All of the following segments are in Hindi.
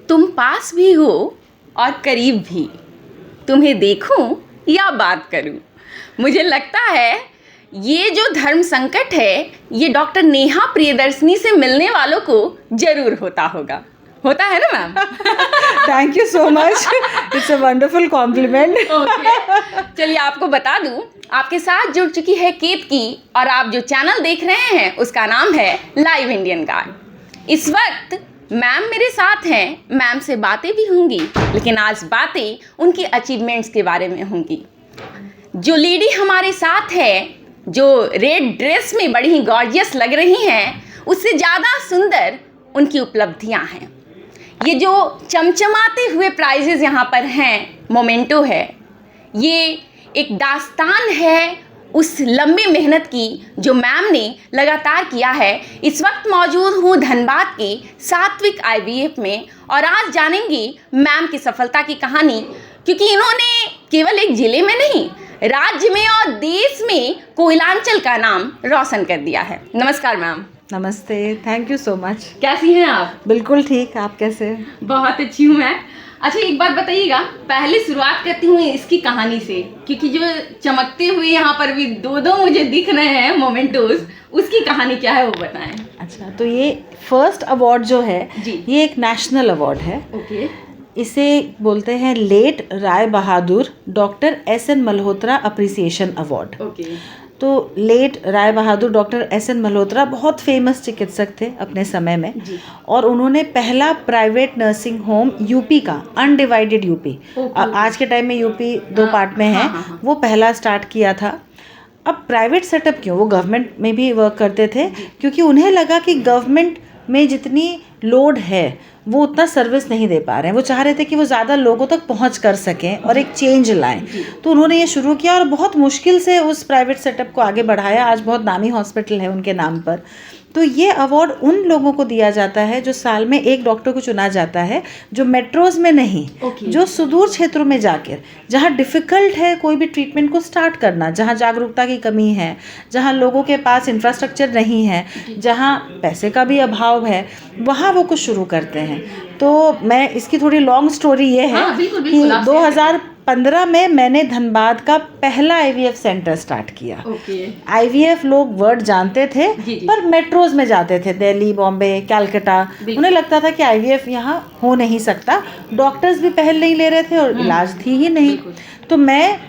तुम पास भी हो और करीब भी, तुम्हें देखूं या बात करूं। मुझे लगता है ये जो धर्म संकट है ये डॉक्टर नेहा प्रियदर्शनी से मिलने वालों को जरूर होता है ना ma'am? Thank you so much, it's a wonderful compliment. चलिए आपको बता दूं, आपके साथ जुड़ चुकी है केतकी और आप जो चैनल देख रहे हैं उसका नाम है लाइव इंडियन गार्ड। इस वक्त मैम मेरे साथ हैं, मैम से बातें भी होंगी, लेकिन आज बातें उनकी अचीवमेंट्स के बारे में होंगी। जो लेडी हमारे साथ है, जो रेड ड्रेस में बड़ी ही गॉर्जियस लग रही हैं, उससे ज़्यादा सुंदर उनकी उपलब्धियां हैं। ये जो चमचमाते हुए प्राइजेस यहाँ पर हैं, मोमेंटो है, ये एक दास्तान है उस लंबी मेहनत की जो मैम ने लगातार किया है। इस वक्त मौजूद हूँ धनबाद के सात्विक IVF में और आज जानेंगे मैम की सफलता की कहानी, क्योंकि इन्होंने केवल एक ज़िले में नहीं, राज्य में और देश में कोयलांचल का नाम रोशन कर दिया है। नमस्कार मैम। नमस्ते, थैंक यू सो मच। कैसी हैं आप? बिल्कुल ठीक, आप कैसे? बहुत अच्छी हूँ मैं। अच्छा एक बात बताइएगा, पहले शुरुआत करती हूँ इसकी कहानी से, क्योंकि जो चमकते हुए यहाँ पर भी दो मुझे दिख रहे हैं मोमेंटोज, उसकी कहानी क्या है वो बताएं। अच्छा, तो ये फर्स्ट अवार्ड जो है जी, ये एक नेशनल अवार्ड है। ओके। इसे बोलते हैं late Rai Bahadur doctor SN Malhotra appreciation award. Okay. तो late Rai Bahadur doctor SN Malhotra बहुत फेमस चिकित्सक थे अपने समय में जी। और उन्होंने पहला प्राइवेट नर्सिंग होम यूपी का, अनडिवाइडेड यूपी, आज के टाइम में यूपी दो पार्ट में है, वो पहला स्टार्ट किया था। अब प्राइवेट सेटअप क्यों? वो गवर्नमेंट में भी वर्क करते थे, क्योंकि उन्हें लगा कि गवर्नमेंट में जितनी लोड है वो उतना सर्विस नहीं दे पा रहे हैं। वो चाह रहे थे कि वो ज़्यादा लोगों तक पहुंच कर सकें और एक चेंज लाएं। तो उन्होंने ये शुरू किया और बहुत मुश्किल से उस प्राइवेट सेटअप को आगे बढ़ाया। आज बहुत नामी हॉस्पिटल है उनके नाम पर। तो ये अवार्ड उन लोगों को दिया जाता है जो साल में एक डॉक्टर को चुना जाता है, जो मेट्रोज में नहीं, जो सुदूर क्षेत्रों में जाकर, जहाँ डिफ़िकल्ट है कोई भी ट्रीटमेंट को स्टार्ट करना, जहाँ जागरूकता की कमी है, जहाँ लोगों के पास इंफ्रास्ट्रक्चर नहीं है, जहाँ पैसे का भी अभाव है, वहाँ वो कुछ शुरू करते हैं। तो मैं इसकी थोड़ी लॉन्ग स्टोरी ये है कि 2015 में मैंने धनबाद का पहला IVF सेंटर स्टार्ट किया। IVF लोग वर्ड जानते थे पर मेट्रोज में जाते थे, दिल्ली, बॉम्बे, कलकत्ता। उन्हें लगता था कि IVF यहाँ हो नहीं सकता, डॉक्टर्स भी पहल नहीं ले रहे थे और इलाज थी ही नहीं। तो मैं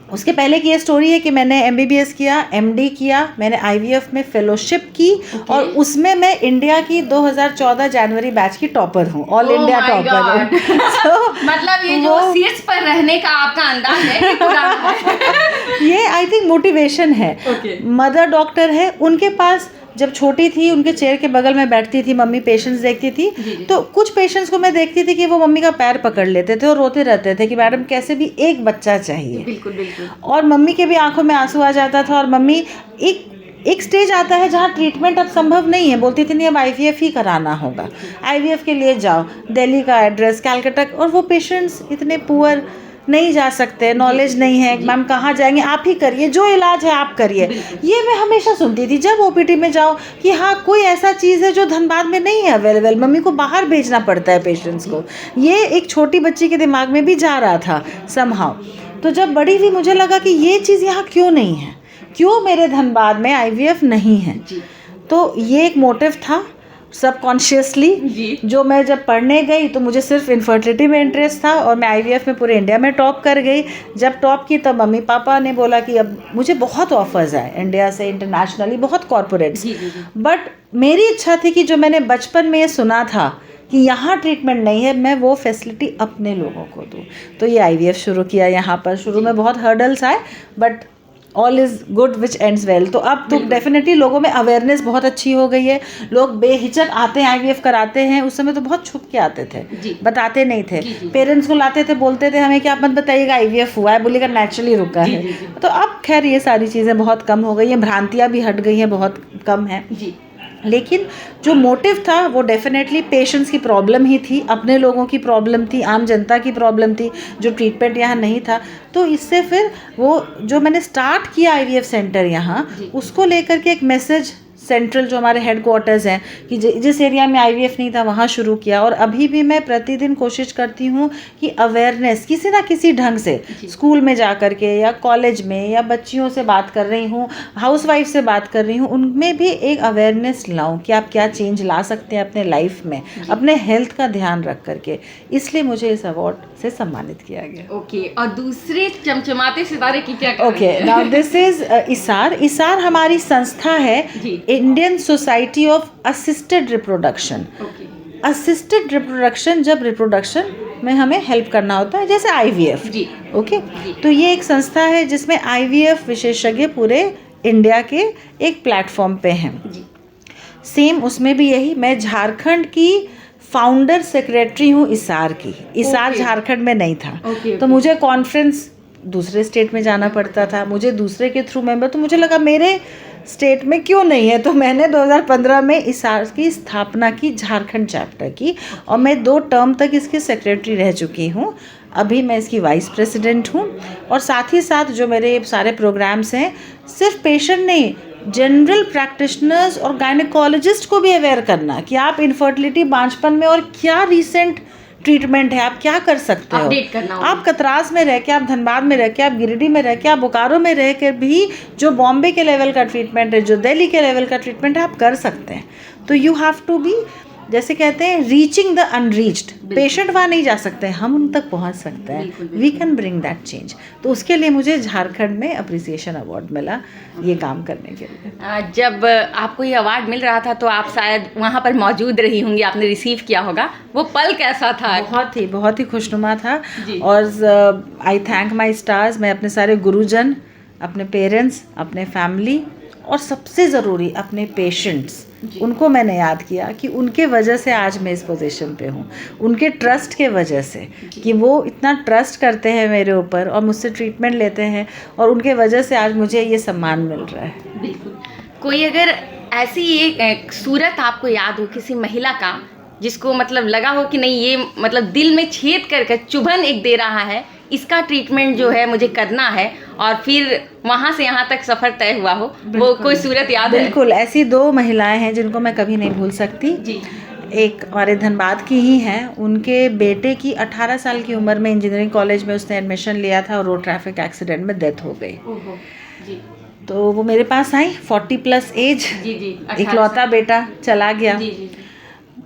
उसके पहले की ये स्टोरी है कि मैंने MBBS किया, MD किया, मैंने IVF में फेलोशिप की और उसमें मैं इंडिया की 2014 जनवरी बैच की टॉपर हूँ, ऑल इंडिया टॉपर हूँ। मतलब ये जो सीट्स पर रहने का आपका अंदाज है ये आई थिंक मोटिवेशन है। मदर डॉक्टर है, उनके पास जब छोटी थी उनके चेयर के बगल में बैठती थी मम्मी, पेशेंट्स देखती थी। तो कुछ पेशेंट्स को मैं देखती थी कि वो मम्मी का पैर पकड़ लेते थे और रोते रहते थे कि मैडम कैसे भी एक बच्चा चाहिए। बिल्कुल। और मम्मी के भी आंखों में आंसू आ जाता था और मम्मी एक स्टेज आता है जहाँ ट्रीटमेंट अब संभव नहीं है, बोलती थी नहीं अब IVF ही कराना होगा। IVF के लिए जाओ, दिल्ली का एड्रेस, कलकत्ता, और वो पेशेंट्स इतने पुअर नहीं जा सकते, नॉलेज नहीं है, मैम कहाँ जाएंगे, आप ही करिए, जो इलाज है आप करिए। ये मैं हमेशा सुनती थी जब OPD में जाओ कि हाँ कोई ऐसा चीज़ है जो धनबाद में नहीं है अवेलेबल, मम्मी को बाहर भेजना पड़ता है पेशेंट्स को। ये एक छोटी बच्ची के दिमाग में भी जा रहा था समहाउ। तो जब बड़ी हुई मुझे लगा कि ये चीज़ यहाँ क्यों नहीं है, क्यों मेरे धनबाद में IVF नहीं है। तो ये एक मोटिव था सबकॉन्शियसली। जो मैं जब पढ़ने गई तो मुझे सिर्फ इनफर्टिलिटी में इंटरेस्ट था और मैं IVF में पूरे इंडिया में टॉप कर गई। जब टॉप की तब मम्मी पापा ने बोला कि अब मुझे बहुत ऑफर्स आए इंडिया से, इंटरनेशनली, बहुत कॉर्पोरेट्स, बट मेरी इच्छा थी कि जो मैंने बचपन में ये सुना था कि यहाँ ट्रीटमेंट नहीं है, मैं वो फैसिलिटी अपने लोगों को दूँ। तो ये IVF शुरू किया यहाँ पर। शुरू में बहुत हर्डल्स आए but all is good which ends well. तो अब तो डेफिनेटली लोगों में अवेयरनेस बहुत अच्छी हो गई है, लोग बेहिचक आते हैं, IVF कराते हैं। उस समय तो बहुत छुप के आते थे, बताते नहीं थे। पेरेंट्स को लाते थे, बोलते थे हमें कि आप मत बताइएगा IVF हुआ है, बोलिएगा नेचुरली रुका है। तो अब खैर ये सारी चीज़ें बहुत कम हो गई हैं, भ्रांतियाँ भी हट गई हैं, बहुत कम हैं। लेकिन जो मोटिव था वो डेफिनेटली पेशेंट्स की प्रॉब्लम ही थी, अपने लोगों की प्रॉब्लम थी, आम जनता की प्रॉब्लम थी, जो ट्रीटमेंट यहाँ नहीं था। तो इससे फिर वो जो मैंने स्टार्ट किया IVF सेंटर यहाँ, उसको लेकर के एक मैसेज सेंट्रल जो हमारे हेड क्वार्टर्स हैं कि जिस एरिया में आईवीएफ नहीं था वहाँ शुरू किया। और अभी भी मैं प्रतिदिन कोशिश करती हूँ कि अवेयरनेस किसी ना किसी ढंग से स्कूल में जा कर के या कॉलेज में या बच्चियों से बात कर रही हूँ, हाउसवाइफ से बात कर रही हूँ, उनमें भी एक अवेयरनेस लाऊं कि आप क्या चेंज ला सकते हैं अपने लाइफ में अपने हेल्थ का ध्यान रख करके। इसलिए मुझे इस अवार्ड से सम्मानित किया गया। ओके, और दूसरे चमचमाते सितारे की क्या ओके, नाउ दिस इज इसार। इसार हमारी संस्था है, Indian society of assisted reproduction. Assisted reproduction, जब रिप्रोडक्शन में हमें हेल्प करना होता है जैसे आईवीएफ। ओके, तो ये एक संस्था है जिसमें आईवीएफ विशेषज्ञ पूरे इंडिया के एक प्लेटफॉर्म पे हैं। सेम उसमें भी यही, मैं झारखंड की फाउंडर सेक्रेटरी हूँ इसार की। इसार झारखंड में नहीं था, तो मुझे कॉन्फ्रेंस दूसरे स्टेट में जाना पड़ता था, मुझे दूसरे के थ्रू मेंबर, तो मुझे लगा मेरे स्टेट में क्यों नहीं है, तो मैंने 2015 में इसार की स्थापना की, झारखंड चैप्टर की, और मैं 2 टर्म तक इसकी सेक्रेटरी रह चुकी हूँ। अभी मैं इसकी वाइस प्रेसिडेंट हूँ। और साथ ही साथ जो मेरे सारे प्रोग्राम्स हैं, सिर्फ पेशेंट नहीं, जनरल प्रैक्टिशनर्स और गायनेकोलॉजिस्ट को भी अवेयर करना कि आप इनफर्टिलिटी, बांझपन में और क्या रिसेंट ट्रीटमेंट है, आप क्या कर सकते हो। अपडेट करना होगा। आप कतरास में रह के, आप धनबाद में रह के, आप गिरिडीह में रह के, आप बोकारो में रह के भी जो बॉम्बे के लेवल का ट्रीटमेंट है, जो दिल्ली के लेवल का ट्रीटमेंट है, आप कर सकते हैं। तो यू हैव टू बी, जैसे कहते हैं, रीचिंग द अनरीच्ड। पेशेंट वहाँ नहीं जा सकते, हम उन तक पहुँच सकते हैं। We can bring that change. तो उसके लिए मुझे झारखंड में अप्रिसिएशन अवार्ड मिला ये काम करने के लिए। जब आपको ये अवार्ड मिल रहा था तो आप शायद वहाँ पर मौजूद रही होंगी, आपने रिसीव किया होगा, वो पल कैसा था? बहुत ही खुशनुमा था। और आई थैंक माई स्टार्स। मैं अपने सारे गुरुजन, अपने पेरेंट्स, अपने फैमिली और सबसे ज़रूरी अपने पेशेंट्स, उनको मैंने याद किया कि उनके वजह से आज मैं इस पोजीशन पे हूँ, उनके ट्रस्ट के वजह से, कि वो इतना ट्रस्ट करते हैं मेरे ऊपर और मुझसे ट्रीटमेंट लेते हैं, और उनके वजह से आज मुझे ये सम्मान मिल रहा है। बिल्कुल। कोई अगर ऐसी एक सूरत आपको याद हो किसी महिला का, जिसको मतलब लगा हो कि नहीं ये मतलब दिल में छेद करके चुभन एक दे रहा है, इसका ट्रीटमेंट जो है मुझे करना है, और फिर वहाँ से यहाँ तक सफ़र तय हुआ हो, वो कोई सूरत याद है? बिल्कुल, ऐसी 2 महिलाएं हैं जिनको मैं कभी नहीं भूल सकती जी। एक हमारे धनबाद की ही हैं, उनके बेटे की 18 साल की उम्र में इंजीनियरिंग कॉलेज में उसने एडमिशन लिया था और रोड ट्रैफिक एक्सीडेंट में डेथ हो गई। जी। तो वो मेरे पास आई, 40+ एज, इकलौता बेटा चला गया।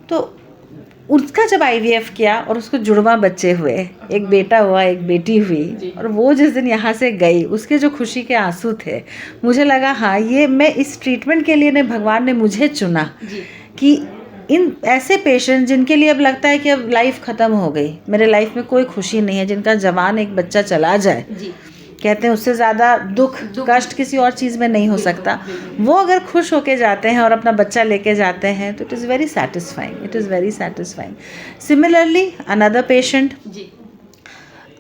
तो उसका जब आईवीएफ किया और उसको जुड़वा बच्चे हुए, एक बेटा हुआ, एक बेटी हुई, और वो जिस दिन यहाँ से गई, उसके जो खुशी के आंसू थे, मुझे लगा हाँ, ये मैं इस ट्रीटमेंट के लिए ने भगवान ने मुझे चुना कि इन ऐसे पेशेंट जिनके लिए अब लगता है कि अब लाइफ ख़त्म हो गई, मेरे लाइफ में कोई खुशी नहीं है, जिनका जवान एक बच्चा चला जाए, कहते हैं उससे ज़्यादा दुख कष्ट किसी और चीज़ में नहीं हो सकता, वो अगर खुश होके जाते हैं और अपना बच्चा लेके जाते हैं तो it is very satisfying, it is very satisfying. Similarly another patient,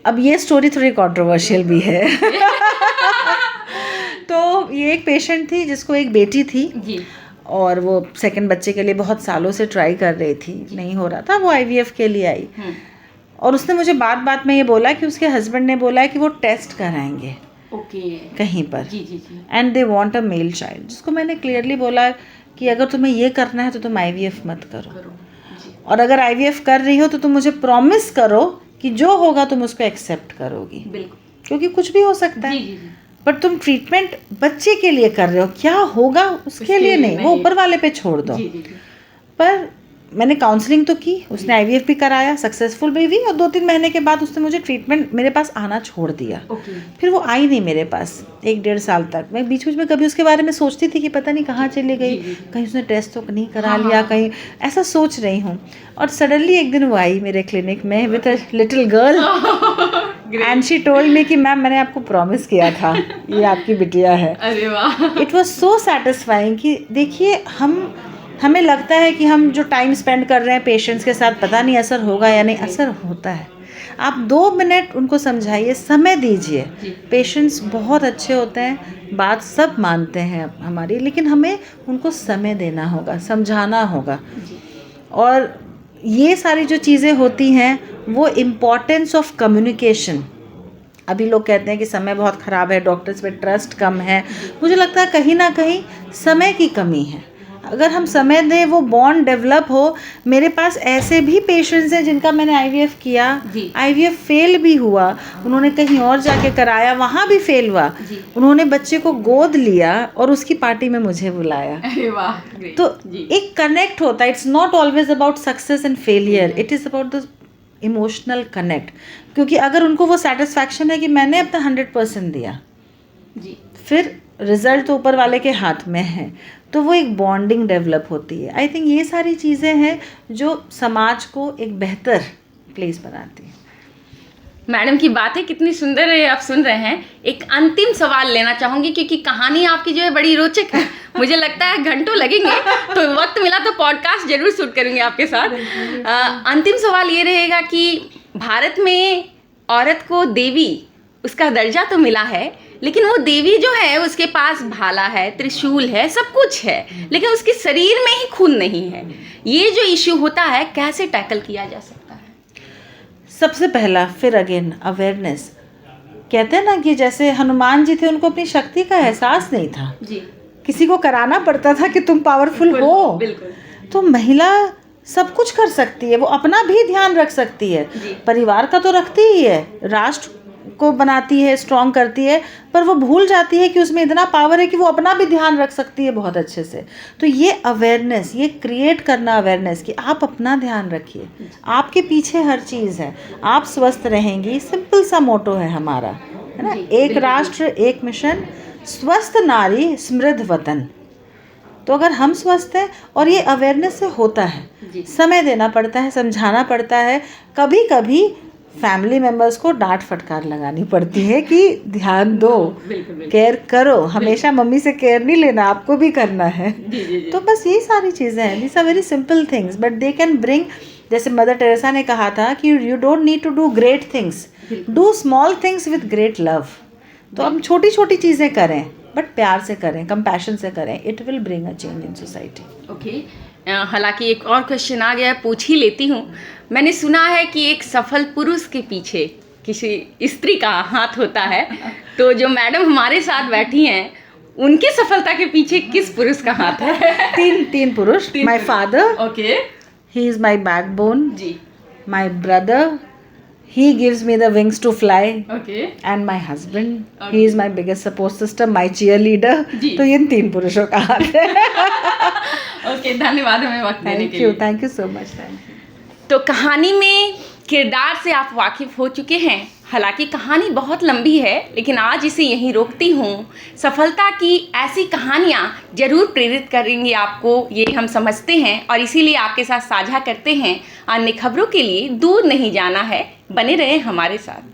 अब ये स्टोरी थोड़ी कंट्रोवर्शियल भी है तो ये एक पेशेंट थी जिसको एक बेटी थी, और वो सेकंड बच्चे के लिए बहुत सालों से ट्राई कर रही थी, नहीं हो रहा था, वो आईवीएफ के लिए आई, और उसने मुझे बात में ये बोला कि उसके हस्बैंड ने बोला है कि वो टेस्ट कराएंगे कहीं पर, and they want a male child, जिसको मैंने क्लियरली बोला कि अगर तुम्हें ये करना है तो तुम आईवीएफ मत करो, और अगर आईवीएफ कर रही हो तो तुम मुझे प्रॉमिस करो कि जो होगा तुम उसको एक्सेप्ट करोगी, क्योंकि कुछ भी हो सकता है, पर तुम ट्रीटमेंट बच्चे के लिए कर रहे हो, क्या होगा उसके लिए नहीं, वो ऊपर वाले पे छोड़ दो। पर मैंने काउंसलिंग तो की, उसने आईवीएफ भी कराया, सक्सेसफुल भी हुई, और 2-3 महीने के बाद उसने मुझे ट्रीटमेंट मेरे पास आना छोड़ दिया। फिर वो आई नहीं मेरे पास 1-1.5 साल तक। मैं बीच में कभी उसके बारे में सोचती थी कि पता नहीं कहाँ चली गई, कहीं उसने टेस्ट तो नहीं करा लिया, कहीं ऐसा सोच रही हूँ। और सडनली एक दिन वो आई मेरे क्लिनिक में with a little girl, and she told me कि मैम मैंने आपको प्रॉमिस किया था ये आपकी बिटिया है। अरे वाह, इट वॉज सो सेटिस्फाइंग कि देखिए हमें लगता है कि हम जो टाइम स्पेंड कर रहे हैं पेशेंट्स के साथ, पता नहीं असर होगा या नहीं, असर होता है। आप 2 मिनट उनको समझाइए, समय दीजिए। पेशेंट्स बहुत अच्छे होते हैं, बात सब मानते हैं हमारी, लेकिन हमें उनको समय देना होगा, समझाना होगा। और ये सारी जो चीज़ें होती हैं वो इम्पॉर्टेंस ऑफ कम्युनिकेशन, अभी लोग कहते हैं कि समय बहुत ख़राब है, डॉक्टर्स पे ट्रस्ट कम है, मुझे लगता है कहीं ना कहीं समय की कमी है। अगर हम समय दें, वो बॉन्ड डेवलप हो। मेरे पास ऐसे भी पेशेंट्स हैं जिनका मैंने आईवीएफ किया, जी। आईवीएफ फेल भी हुआ, उन्होंने कहीं और जाके कराया, वहाँ भी फेल हुआ, जी। उन्होंने बच्चे को गोद लिया और उसकी पार्टी में मुझे बुलाया। अरे वाह, great। तो जी। एक कनेक्ट होता है। It's not always about success and failure, it is about the emotional connect. क्योंकि अगर उनको वो सेटिस्फैक्शन है कि मैंने अपना 100% दिया, जी। फिर रिजल्ट तो ऊपर वाले के हाथ में है, तो वो एक बॉन्डिंग डेवलप होती है। आई थिंक ये सारी चीज़ें हैं जो समाज को एक बेहतर प्लेस बनाती हैं। मैडम की बातें कितनी सुंदर है, आप सुन रहे हैं। एक अंतिम सवाल लेना चाहूँगी क्योंकि कहानी आपकी जो है बड़ी रोचक है। मुझे लगता है घंटों लगेंगे, तो वक्त मिला तो पॉडकास्ट जरूर शूट करूँगी आपके साथ। अंतिम सवाल ये रहेगा कि भारत में औरत को देवी उसका दर्जा तो मिला है, लेकिन वो देवी जो है उसके पास भाला है, त्रिशूल है, सब कुछ है, लेकिन उसके शरीर में ही खून नहीं है। ये जो इश्यू होता है कैसे टैकल किया जा सकता है? सबसे पहला, फिर अगेन अवेयरनेस। कहते हैं ना कि जैसे हनुमान जी थे, उनको अपनी शक्ति का एहसास नहीं था, जी। किसी को कराना पड़ता था कि तुम पावरफुल हो। बिल्कुल। तो महिला सब कुछ कर सकती है, वो अपना भी ध्यान रख सकती है, जी। परिवार का तो रखती ही है, राष्ट्र को बनाती है, स्ट्रॉन्ग करती है, पर वो भूल जाती है कि उसमें इतना पावर है कि वो अपना भी ध्यान रख सकती है बहुत अच्छे से। तो ये अवेयरनेस, ये क्रिएट करना अवेयरनेस कि आप अपना ध्यान रखिए, आपके पीछे हर चीज़ है, आप स्वस्थ रहेंगी। सिंपल सा मोटो है हमारा, है ना, एक राष्ट्र एक मिशन, स्वस्थ नारी समृद्ध वतन। तो अगर हम स्वस्थ हैं, और ये अवेयरनेस से होता है, समय देना पड़ता है, समझाना पड़ता है, कभी कभी फैमिली मेम्बर्स को डांट फटकार लगानी पड़ती है कि ध्यान दो, केयर करो, हमेशा मम्मी से केयर नहीं लेना, आपको भी करना है। तो बस ये सारी चीज़ें हैं, these are very simple things but they can bring. जैसे मदर टेरेसा ने कहा था कि you don't need to do great things, do small things with great love. तो हम छोटी छोटी चीज़ें करें बट प्यार से करें, कंपैशन से करें, it will bring a change in society. Okay. हालांकि एक और क्वेश्चन आ गया, पूछ ही लेती हूँ। मैंने सुना है कि एक सफल पुरुष के पीछे किसी स्त्री का हाथ होता है, तो जो मैडम हमारे साथ बैठी हैं उनकी सफलता के पीछे किस पुरुष का हाथ है? तीन पुरुष। My father, okay, he is my backbone. जी। My brother, he gives me the wings to fly, okay. and my husband, he is my biggest support system, my cheerleader। जी। तो इन 3 पुरुषों का हाथ है। ओके, धन्यवाद हमें वक्त देने के लिए। Thank you so much, thank you. तो कहानी में किरदार से आप वाकिफ़ हो चुके हैं। हालांकि कहानी बहुत लंबी है, लेकिन आज इसे यहीं रोकती हूँ। सफलता की ऐसी कहानियाँ जरूर प्रेरित करेंगी आपको, ये हम समझते हैं, और इसीलिए आपके साथ साझा करते हैं। अन्य खबरों के लिए दूर नहीं जाना है, बने रहें हमारे साथ।